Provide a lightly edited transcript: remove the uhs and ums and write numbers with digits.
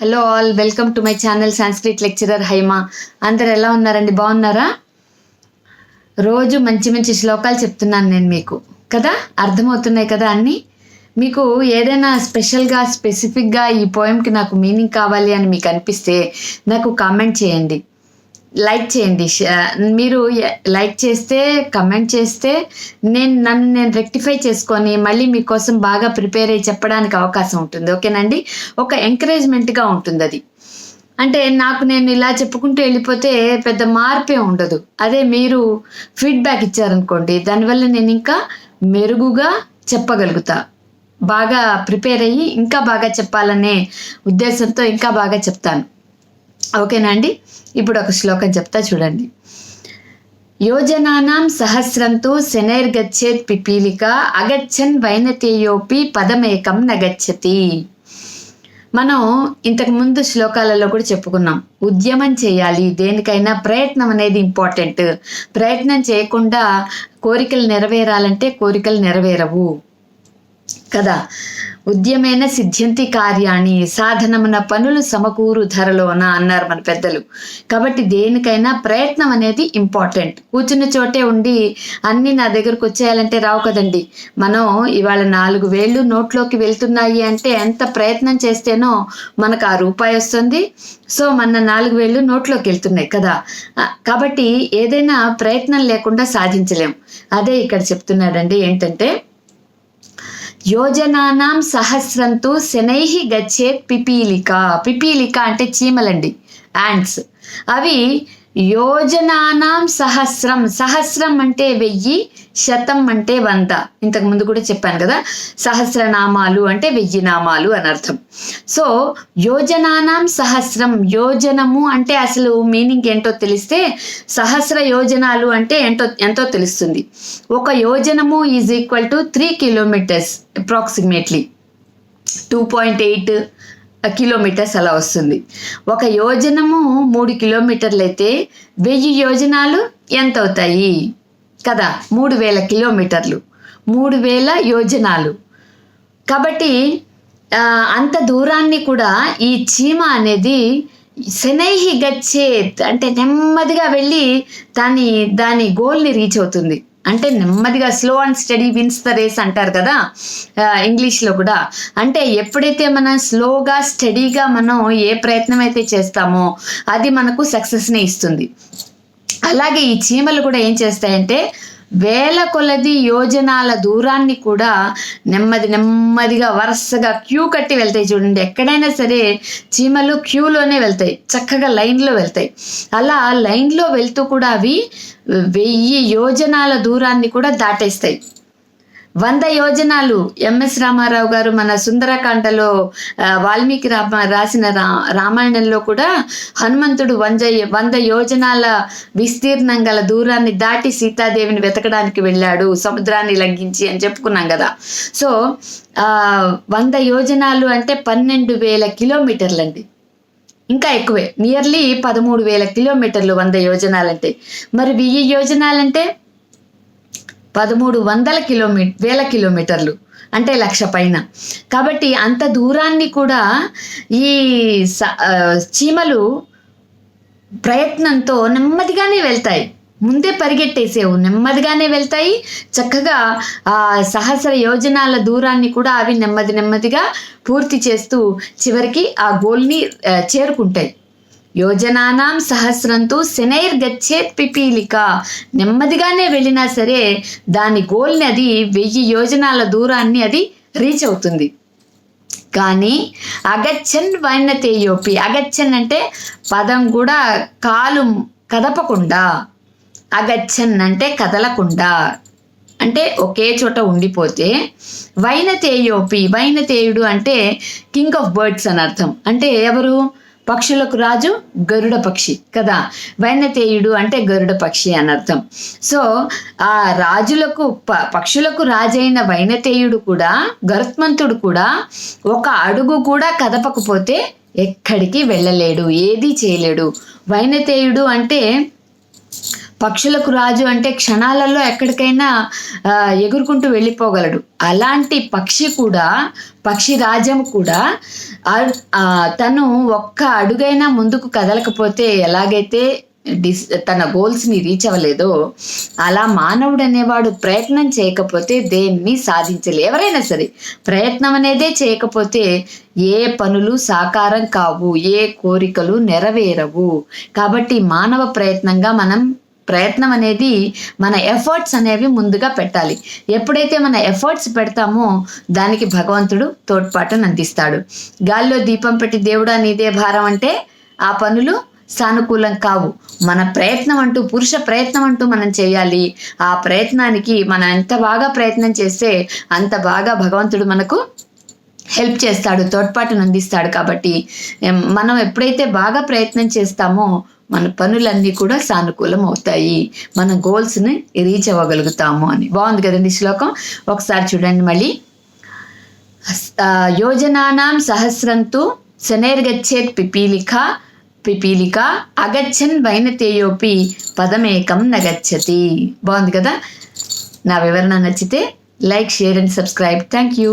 Hello all, welcome to my channel Sanskrit lecturer Haima. అందరు ఎలా ఉన్నారండి? బాగున్నారా? రోజు మంచి మంచి శ్లోకాలు చెప్తున్నాను నేను మీకు కదా, అర్థమవుతున్నాయి కదా అన్నీ. మీకు ఏదైనా స్పెషల్గా స్పెసిఫిక్గా ఈ పోయంకి నాకు మీనింగ్ కావాలి అని మీకు అనిపిస్తే నాకు కామెంట్ చేయండి, లైక్ చేయండి. మీరు లైక్ చేస్తే, కమెంట్ చేస్తే నన్ను నేను రెక్టిఫై చేసుకొని మళ్ళీ మీకోసం బాగా ప్రిపేర్ అయ్యి చెప్పడానికి అవకాశం ఉంటుంది. ఓకేనండి? ఒక ఎంకరేజ్మెంట్గా ఉంటుంది అది. అంటే నేను ఇలా చెప్పుకుంటూ వెళ్ళిపోతే పెద్ద మార్పే ఉండదు. అదే మీరు ఫీడ్బ్యాక్ ఇచ్చారనుకోండి, దానివల్ల నేను ఇంకా మెరుగుగా చెప్పగలుగుతా, బాగా ప్రిపేర్ అయ్యి ఇంకా బాగా చెప్పాలనే ఉద్దేశంతో ఇంకా బాగా చెప్తాను. ఓకేనా అండి? ఇప్పుడు ఒక శ్లోకం చెప్తా చూడండి. యోజనానాం సహస్రంతో శనైర్గచ్చేత్ పిపీలిక అగచ్చన్ వైనతేయోపి పదమేకం నగచ్చతి. మనం ఇంతకు ముందు శ్లోకాలలో కూడా చెప్పుకున్నాం, ఉద్యమం చేయాలి, దేనికైనా ప్రయత్నం అనేది ఇంపార్టెంట్. ప్రయత్నం చేయకుండా కోరికలు నెరవేరాలంటే కోరికలు నెరవేరవు కదా. ఉద్యమేన సిద్ధ్యంతి కార్యాణి, సాధనమున పనులు సమకూరు ధరలోన అన్నారు మన పెద్దలు. కాబట్టి దేనికైనా ప్రయత్నం అనేది ఇంపార్టెంట్. కూర్చున్న చోటే ఉండి అన్నీ నా దగ్గరకు వచ్చేయాలంటే రావు కదండి. మనం ఇవాళ 4 వేళ్ళు నోట్లోకి వెళ్తున్నాయి అంటే ఎంత ప్రయత్నం చేస్తేనో మనకు ఆ రూపాయి వస్తుంది. సో మన 4 వేళ్ళు నోట్లోకి వెళ్తున్నాయి కదా. కాబట్టి ఏదైనా ప్రయత్నం లేకుండా సాధించలేం. అదే ఇక్కడ చెప్తున్నాడండి. ఏంటంటే యోజనానాం సహస్రంతు శనైహి గచ్చేత్ పిపీలిక. పిపీలిక అంటే చీమలండి, యాంట్స్. అవి యోజనానాం సహస్రం, సహస్రం అంటే 1000, శతం అంటే 100. ఇంతకు ముందు కూడా చెప్పాను కదా, సహస్రనామాలు అంటే 1000 నామాలు అని అర్థం. సో యోజనానాం సహస్రం, యోజనము అంటే అసలు మీనింగ్ ఏంటో తెలిస్తే సహస్ర యోజనాలు అంటే ఎంతో తెలుస్తుంది. ఒక యోజనము is equal to 3 kilometres, approximately 2.8 kilometres అలా వస్తుంది. ఒక యోజనము 3 కిలోమీటర్లు అయితే 1000 యోజనాలు ఎంత అవుతాయి కదా? 3000 కిలోమీటర్లు, 3000 యోజనాలు. కాబట్టి అంత దూరాన్ని కూడా ఈ చీమ అనేది శనైహి గచ్చేత్ అంటే నెమ్మదిగా వెళ్ళి దాని గోల్ని రీచ్ అవుతుంది. అంటే నెమ్మదిగా, slow and steady wins the race అంటారు కదా ఇంగ్లీష్లో కూడా. అంటే ఎప్పుడైతే మనం స్లోగా స్టడీగా మనం ఏ ప్రయత్నం అయితే చేస్తామో అది మనకు సక్సెస్ని ఇస్తుంది. అలాగే ఈ చీమలు కూడా ఏం చేస్తాయంటే వేల కొలది యోజనాల దూరాన్ని కూడా నెమ్మదిగా వరుసగా క్యూ కట్టి వెళ్తాయి. చూడండి, ఎక్కడైనా సరే చీమలు క్యూలోనే వెళ్తాయి, చక్కగా లైన్లో వెళ్తాయి. అలా లైన్లో వెళ్తూ కూడా అవి 1000 యోజనాల దూరాన్ని కూడా దాటేస్తాయి. 100 యోజనాలు. ఎంఎస్ రామారావు గారు మన సుందరకాండలో వాల్మీకి రాసిన రామాయణంలో కూడా హనుమంతుడు 100 యోజనాల విస్తీర్ణం గల దూరాన్ని దాటి సీతాదేవిని వెతకడానికి వెళ్ళాడు, సముద్రాన్ని లంఘించి అని చెప్పుకున్నాం కదా. సో 100 యోజనాలు అంటే 12,000 కిలోమీటర్లు అండి, ఇంకా ఎక్కువే, నియర్లీ 13,000 కిలోమీటర్లు 100 యోజనాలంటే. మరి 1000 యోజనాలంటే 13,000 కిలోమీటర్లు అంటే 1,00,000 పైన. కాబట్టి అంత దూరాన్ని కూడా ఈ చీమలు ప్రయత్నంతో నెమ్మదిగానే వెళ్తాయి. ముందే పరిగెట్టేసేవు, నెమ్మదిగానే వెళ్తాయి. చక్కగా ఆ సహస్ర యోజనాల దూరాన్ని కూడా అవి నెమ్మదిగా పూర్తి చేస్తూ చివరికి ఆ గోల్ని చేరుకుంటాయి. యోజనానాం సహస్రంతో శనైర్గచ్చేత్ పిపీలిక. నెమ్మదిగానే వెళ్ళినా సరే దాని గోల్ని, అది 1000 యోజనాల దూరాన్ని అది రీచ్ అవుతుంది. కానీ అగచ్చన్ వైనతేయోపి, అగచ్చన్ అంటే పదం కూడా కాలు కదపకుండా, అగచ్చన్ అంటే కదలకుండా, అంటే ఒకే చోట ఉండిపోతే. వైనతేయోపి, వైనతేయుడు అంటే కింగ్ ఆఫ్ బర్డ్స్ అని అర్థం. అంటే ఎవరు? పక్షులకు రాజు గరుడ పక్షి కదా. వైనతేయుడు అంటే గరుడ పక్షి అని అర్థం. సో ఆ రాజులకు పక్షులకు రాజైన వైనతేయుడు కూడా, గరుత్మంతుడు కూడా ఒక అడుగు కూడా కదపకపోతే ఎక్కడికి వెళ్ళలేడు, ఏదీ చేయలేడు. వైనతేయుడు అంటే పక్షులకు రాజు అంటే క్షణాలలో ఎక్కడికైనా ఎగురుకుంటూ వెళ్ళిపోగలడు. అలాంటి పక్షి రాజ్యం కూడా తను ఒక్క అడుగైనా ముందుకు కదలకపోతే ఎలాగైతే తన గోల్స్ని రీచ్ అవ్వలేదో, అలా మానవుడు అనేవాడు ప్రయత్నం చేయకపోతే దేన్ని సాధించలే. ఎవరైనా సరే ప్రయత్నం అనేదే చేయకపోతే ఏ పనులు సాకారం కావు, ఏ కోరికలు నెరవేరవు. కాబట్టి మానవ ప్రయత్నం అనేది మన ఎఫర్ట్స్ అనేవి ముందుగా పెట్టాలి. ఎప్పుడైతే మన ఎఫర్ట్స్ పెడతామో దానికి భగవంతుడు తోడ్పాటును అందిస్తాడు. గాల్లో దీపం పెట్టి దేవుడా నీదే భారం అంటే ఆ పనులు సానుకూలం కావు. మన పురుష ప్రయత్నం అంటూ మనం చేయాలి. ఆ ప్రయత్నానికి మనం ఎంత బాగా ప్రయత్నం చేస్తే అంత బాగా భగవంతుడు మనకు హెల్ప్ చేస్తాడు, తోడ్పాటును అందిస్తాడు. కాబట్టి మనం ఎప్పుడైతే బాగా ప్రయత్నం చేస్తామో మన పనులన్నీ కూడా సానుకూలం అవుతాయి, మన గోల్స్ని రీచ్ అవ్వగలుగుతాము అని. బాగుంది కదండి శ్లోకం. ఒకసారి చూడండి మళ్ళీ. యోజనానాం సహస్రంతు శనైర్గచ్చేత్ పిపీలికా అగచ్చన్ వైనతేయోపి పదమేకం నగచ్చతి. బాగుంది కదా. నా వివరణ నచ్చితే like, share and subscribe. Thank you.